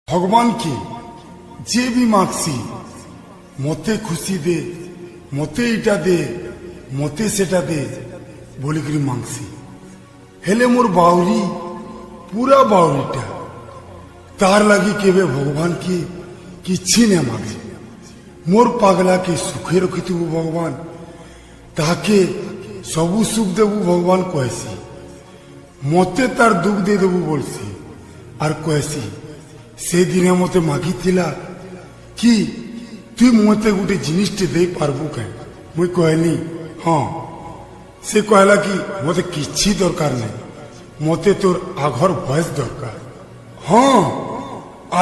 भगवान के जे भी मागसी मते खुशी दे मते इटा दे मते सेटा दे बोलिकी मांगसी हेले मोर बाउरी पूरा बाउरीटा तार लगी केवे भगवान की किछि ने मागे मोर पागला के सुखे रखिथबु भगवान ताके सबु सुख देबु भगवान कहसी मते तार दुख दे देबु बोलसी आर कहसी से दिन मते मागी थिला कि तु मते गोटे जिनिसटे दे पारबु के मुई कहली हाँ से कहला कि मते किछि दरकार नहीं मते तोर आघर भयस दरकार हाँ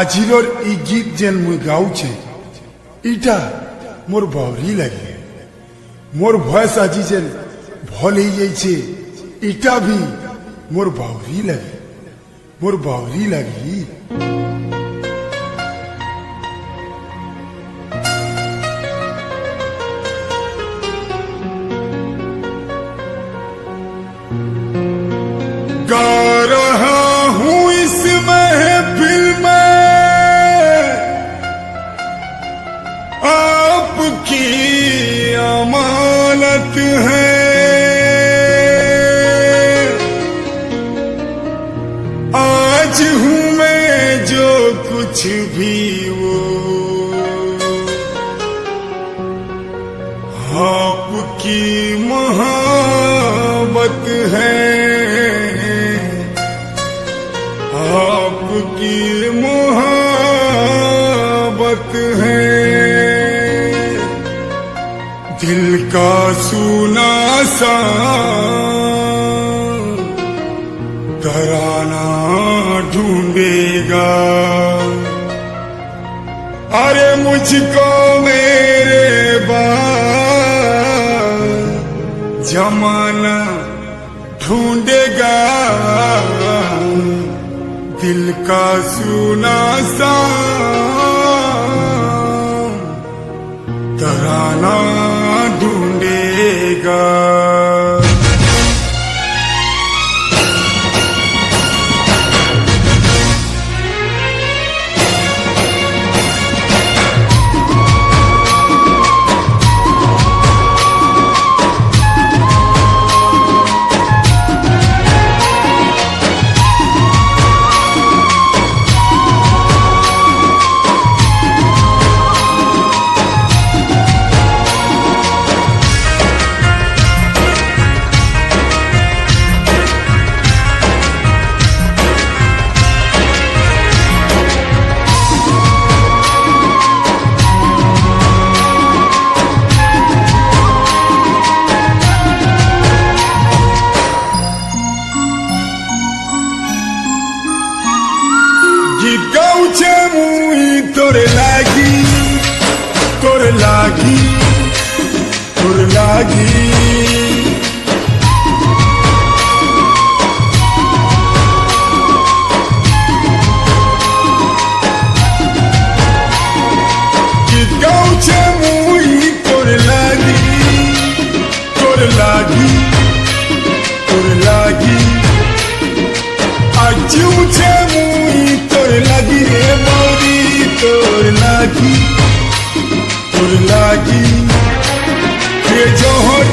आजिर ई गीत जेन मुई गाउछे इटा मोर बावरी लगे मोर भयस आज जेन भल ही जाइछे इटा भी मोर बावरी लगी गा रहा हूँ इस महफिल में आपकी अमानत है आज हूँ मैं जो कुछ भी वो आपकी मोहब्बत है आपकी मोहब्बत है दिल का सुना सा तराना ढूंढेगा अरे मुझको मेरे बाद जमाना ढूंढेगा दिल का सुना सा तराना ढूंढेगा गाउछे मुई तोर लागी गाउछे मुई तोर लागी आजू छे मुई तोर लागी रे मौरी तोर लागी ये जोहर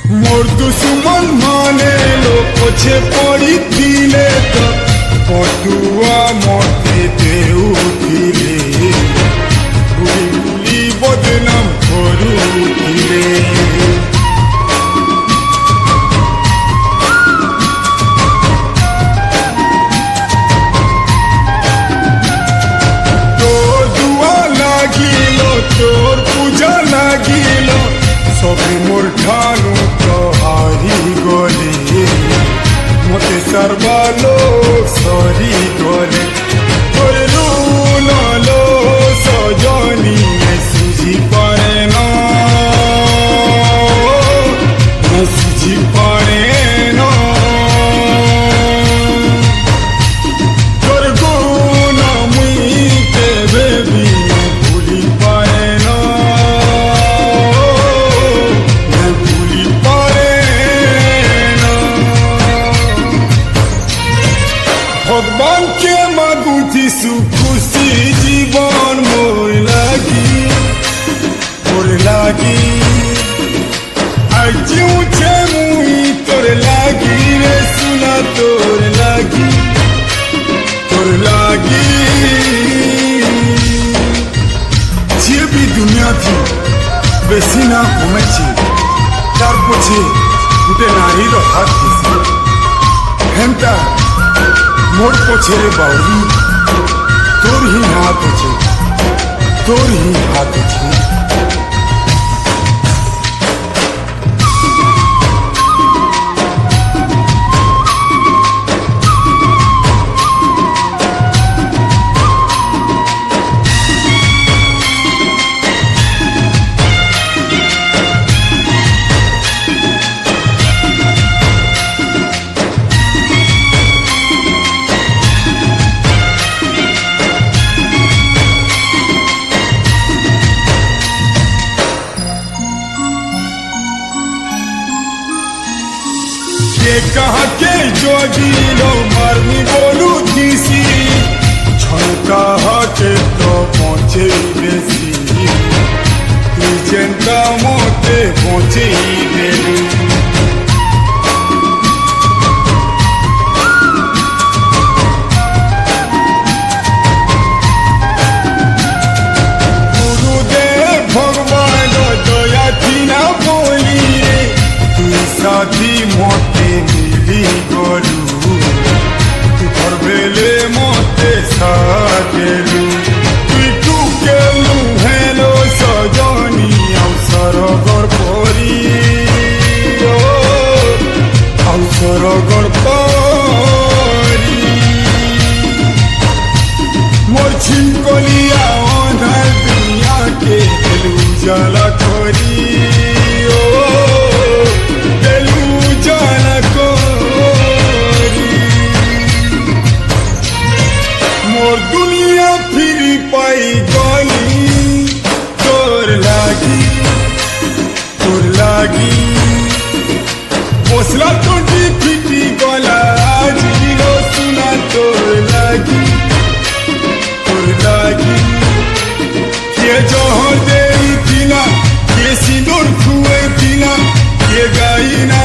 মোর দুশ্মন মানে লোক পছে পড়িলে তো পটুয়া মতে দেউথিলে গুলি গুলি বদনাম করুথিলে তোর দুয়া লাগিল তোর পূজা লাগিল সবে মোর ঠানু তো হারি গলে মতে সর্বালো সরি গলে তোর রুনলো সজনি সুঝি পারে না সুঝি পারে না তোর গুণ মুই কেবে বি ভুলি পারে না ভুলি পারে না ভগবানকে মাগুছি সুখুশি জীবন মোর লাগি আজ উঠে মুই তোর লাগি রে সুনা তোর লাগি যে বি দুনিয়া থি বেশি না কমেছে তার পছে গোটে নারীর হাত দিছে হেমতা মোর পছরে বাউরি তোর হি হাত আছে তোর হি হাত আছে कहा के जोगिलो मारनी बोलू दिसी छनका के तो पहुंचे बेसी तुई जेंता मोते पहुंचे देलू गुरुदेव भगवान दया थीना बोली रे तुई साथी मोते मिली गलू तुखर बेले मते साकेलू तुई टुकेलू हेलो सजनी अवसरगर परी अवसरगर परी मोर छिनकलिया अंधार दुनिया के दिलू जला करी मोर दुनिया फिर पाई गली तोर लागी मसला टोटी फिटी गला जीरो सुना तोर लागी के जहर दे दिला के सिंदूर खुए दिला के गाई ना